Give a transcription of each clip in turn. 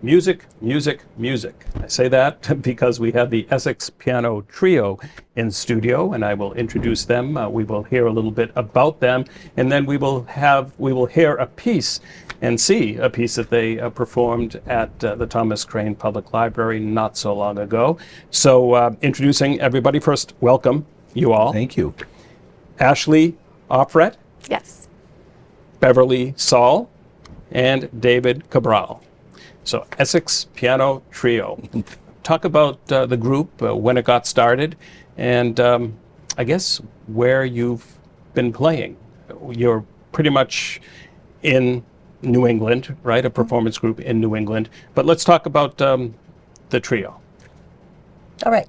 music, music, music. I say that because we have the Essex Piano Trio in studio, and I will introduce them. We will hear a little bit about them, and then we will hear a piece and see a piece that they performed at the Thomas Crane Public Library not so long ago. So introducing everybody first, welcome you all. Thank you. Ashley Offred. Yes. Beverly Saul, and David Cabral. So Essex Piano Trio. Talk about the group, when it got started, and I guess where you've been playing. You're pretty much in New England, right? A performance group in New England. But let's talk about the trio. All right.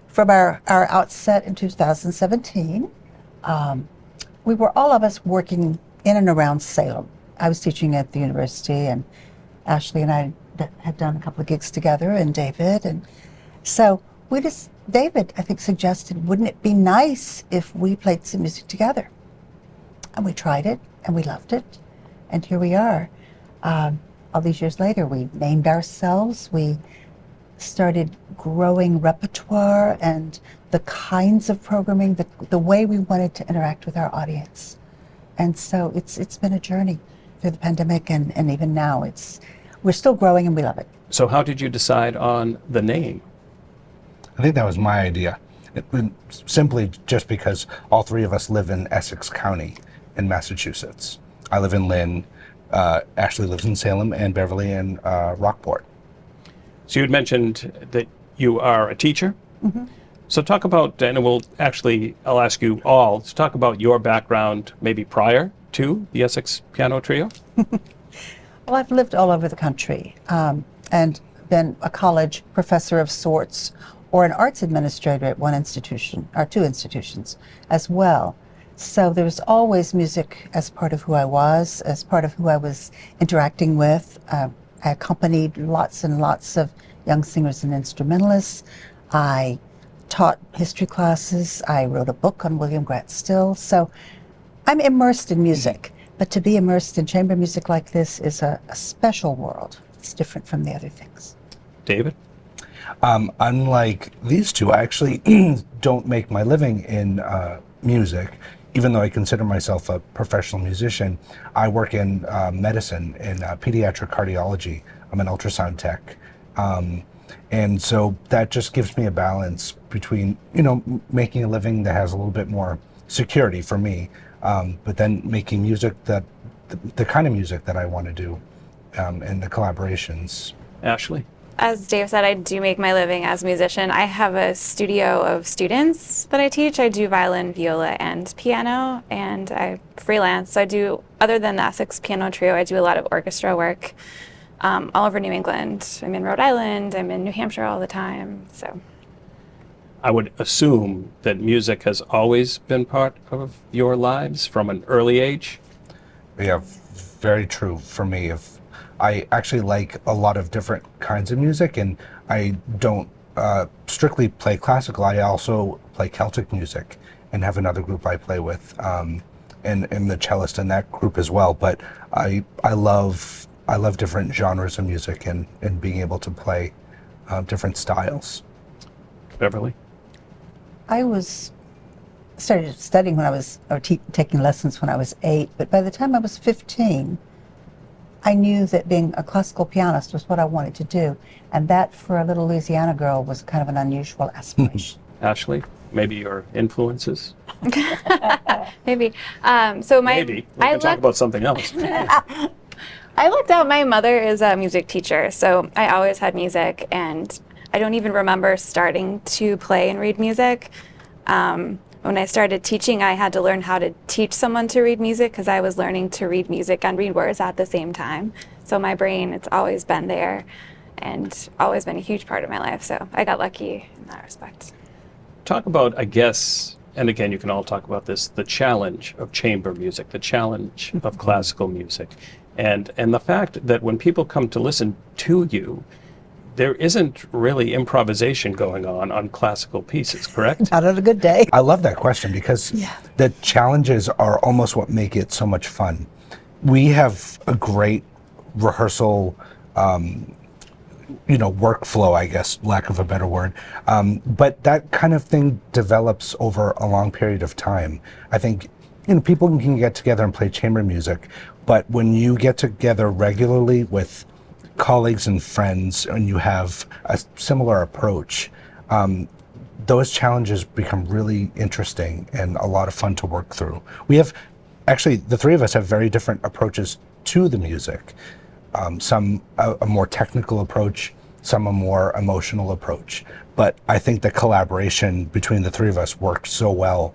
From our outset in 2017, we were all of us working in and around Salem. I was teaching at the university, and Ashley and I had done a couple of gigs together, and David. And so David, I think, suggested, wouldn't it be nice if we played some music together? And we tried it, and we loved it. And here we are. All these years later, we named ourselves. We started growing repertoire and the kinds of programming, the way we wanted to interact with our audience. And so it's been a journey through the pandemic, and even now we're still growing, and we love it. So how did you decide on the name? I think that was my idea. Simply just because all three of us live in Essex County in Massachusetts. I live in Lynn, Ashley lives in Salem, and Beverly in Rockport. So you had mentioned that you are a teacher. Mm-hmm. So talk about, and I'll ask you all to talk about your background maybe prior to the Essex Piano Trio. Well, I've lived all over the country and been a college professor of sorts or an arts administrator at one institution or two institutions as well. So there was always music as part of who I was, as part of who I was interacting with. I accompanied lots and lots of young singers and instrumentalists. I taught history classes. I wrote a book on William Grant Still. So I'm immersed in music, but to be immersed in chamber music like this is a special world. It's different from the other things. David? Unlike these two, I actually don't make my living in music. Even though I consider myself a professional musician, I work in medicine, in pediatric cardiology. I'm an ultrasound tech. And so that just gives me a balance between, making a living that has a little bit more security for me, but then making music that, the kind of music that I want to do, and the collaborations. Ashley? As Dave said, I do make my living as a musician. I have a studio of students that I teach. I do violin, viola, and piano, and I freelance. So I do, other than the Essex Piano Trio, I do a lot of orchestra work all over New England. I'm in Rhode Island, I'm in New Hampshire all the time, so. I would assume that music has always been part of your lives from an early age. Yeah, very true for me. I actually like a lot of different kinds of music, and I don't strictly play classical. I also play Celtic music and have another group I play with, and the cellist in that group as well. But I love different genres of music and being able to play different styles. Beverly? I started studying taking lessons when I was 8, but by the time I was 15, I knew that being a classical pianist was what I wanted to do, and that for a little Louisiana girl was kind of an unusual aspiration. Ashley, maybe your influences? Maybe. Maybe. We can talk about something else. I lucked out. My mother is a music teacher, so I always had music, and I don't even remember starting to play and read music. When I started teaching, I had to learn how to teach someone to read music because I was learning to read music and read words at the same time. So my brain, it's always been there and always been a huge part of my life. So I got lucky in that respect. Talk about, I guess, and again, you can all talk about this, the challenge of chamber music, the challenge of classical music, and the fact that when people come to listen to you, there isn't really improvisation going on classical pieces, correct? Not on a good day. I love that question because the challenges are almost what make it so much fun. We have a great rehearsal workflow, I guess, lack of a better word. But that kind of thing develops over a long period of time. I think, people can get together and play chamber music, but when you get together regularly with colleagues and friends and you have a similar approach, those challenges become really interesting and a lot of fun to work through. We have, actually, the three of us have very different approaches to the music. Some a more technical approach, some a more emotional approach. But I think the collaboration between the three of us worked so well.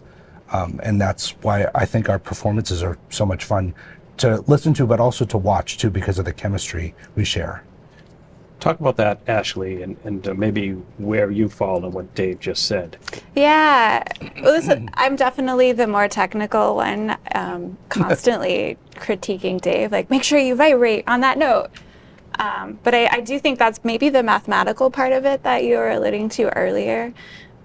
And that's why I think our performances are so much fun to listen to, but also to watch too, because of the chemistry we share. Talk about that, Ashley, and maybe where you fall on what Dave just said. Yeah, well, listen, I'm definitely the more technical one, constantly critiquing Dave, like, make sure you vibrate on that note. But I do think that's maybe the mathematical part of it that you were alluding to earlier,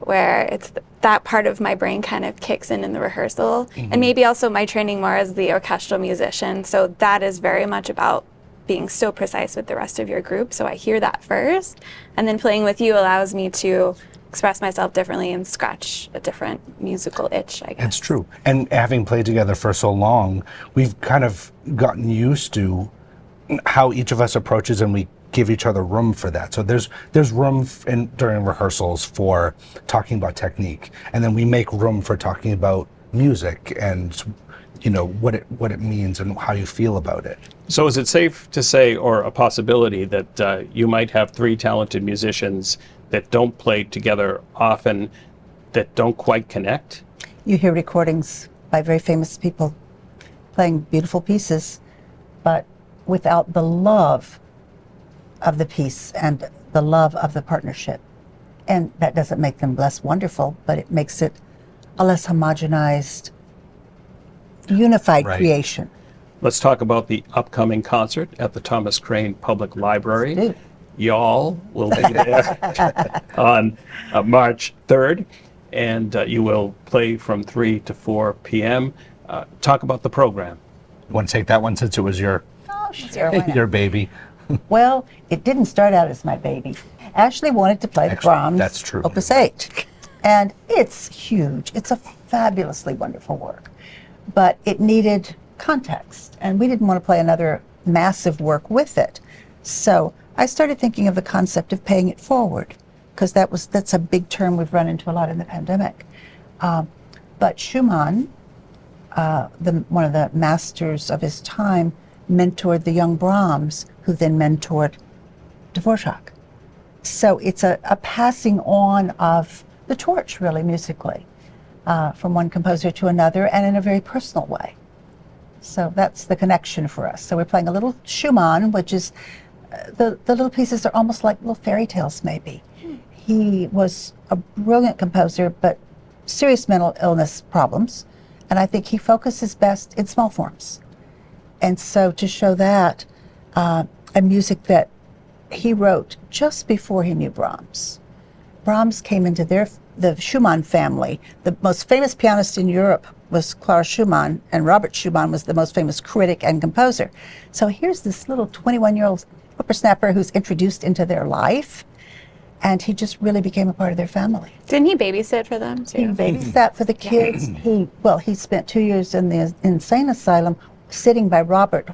where it's that part of my brain kind of kicks in the rehearsal, and maybe also my training more as the orchestral musician. So that is very much about being so precise with the rest of your group. So I hear that first, and then playing with you allows me to express myself differently and scratch a different musical itch, I guess. It's true. And having played together for so long, we've kind of gotten used to how each of us approaches, and we give each other room for that. So there's room during rehearsals for talking about technique, and then we make room for talking about music and what it means and how you feel about it. So is it safe to say, or a possibility, that you might have three talented musicians that don't play together often, that don't quite connect? You hear recordings by very famous people playing beautiful pieces, but without the love of the piece and the love of the partnership. And that doesn't make them less wonderful, but it makes it a less homogenized, unified Right. creation. Let's talk about the upcoming concert at the Thomas Crane Public Library. do. Y'all will be there on March 3rd, and you will play from 3 to 4 p.m. Talk about the program. You want to take that one since it was your Oh, sure, why not? your baby? Well, it didn't start out as my baby. Ashley wanted to play the Actually, Brahms that's true. Opus 8. And it's huge. It's a fabulously wonderful work. But it needed context, and we didn't want to play another massive work with it. So I started thinking of the concept of paying it forward, because that's a big term we've run into a lot in the pandemic. But Schumann, one of the masters of his time, mentored the young Brahms, who then mentored Dvorak. So it's a passing on of the torch, really, musically, from one composer to another, and in a very personal way. So that's the connection for us. So we're playing a little Schumann, which is, the little pieces are almost like little fairy tales, maybe. He was a brilliant composer, but serious mental illness problems, and I think he focuses best in small forms. And so to show that, a music that he wrote just before he knew Brahms. Brahms came into the Schumann family. The most famous pianist in Europe was Clara Schumann, and Robert Schumann was the most famous critic and composer. So here's this little 21-year-old whippersnapper who's introduced into their life, and he just really became a part of their family. Didn't he babysit for them He too? babysat for the kids. He spent 2 years in the insane asylum sitting by Robert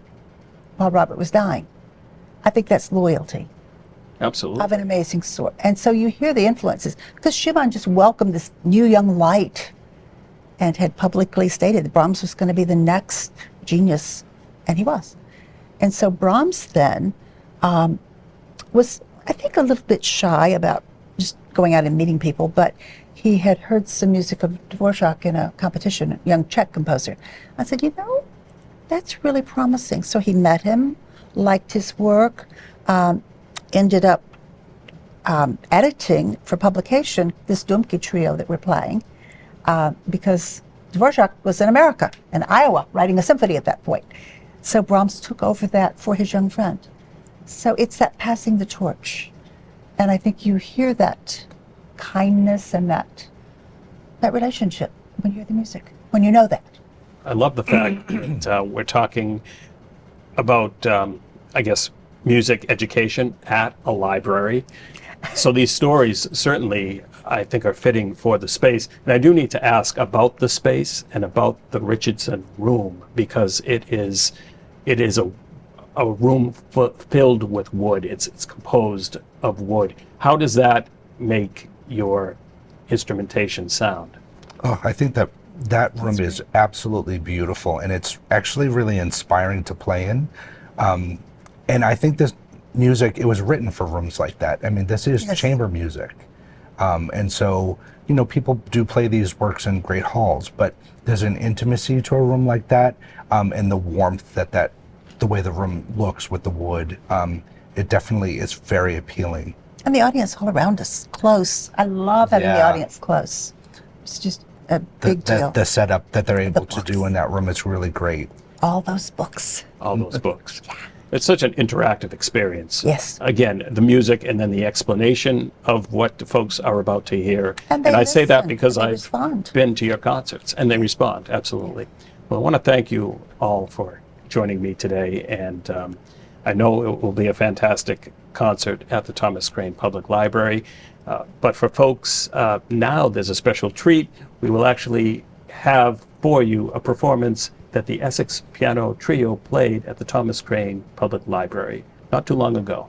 while Robert was dying. I think that's loyalty Absolutely. of an amazing sort. And so you hear the influences, because Schumann just welcomed this new young light and had publicly stated that Brahms was going to be the next genius, and he was. And so Brahms then was, I think, a little bit shy about just going out and meeting people, but he had heard some music of Dvorak in a competition, a young Czech composer. I said, that's really promising. So he met him, liked his work, ended up editing for publication this Dumke trio that we're playing, because Dvorak was in America, in Iowa, writing a symphony at that point. So Brahms took over that for his young friend. So it's that passing the torch. And I think you hear that kindness and that relationship when you hear the music, when you know that. I love the fact that we're talking about, music education at a library. So these stories certainly, I think, are fitting for the space. And I do need to ask about the space and about the Richardson room, because it is a room filled with wood. It's composed of wood. How does that make your instrumentation sound? Oh, I think that room is absolutely beautiful, and it's actually really inspiring to play in. And I think this music, it was written for rooms like that. I mean, this is Yes. chamber music. And so, you know, people do play these works in great halls, but there's an intimacy to a room like that, and the warmth the way the room looks with the wood, it definitely is very appealing. And the audience all around us, close. I love having the Yeah. audience close. It's just a big deal. The setup that they're able to books. do in that room is really great. All those books. All those books. It's such an interactive experience. Yes. Again, the music and then the explanation of what the folks are about to hear. And they I say that listen, because and they I've respond. been to your concerts, and they respond, absolutely. Well, I want to thank you all for joining me today, and I know it will be a fantastic concert at the Thomas Crane Public Library. But for folks, now there's a special treat. We will actually have for you a performance that the Essex Piano Trio played at the Thomas Crane Public Library not too long ago.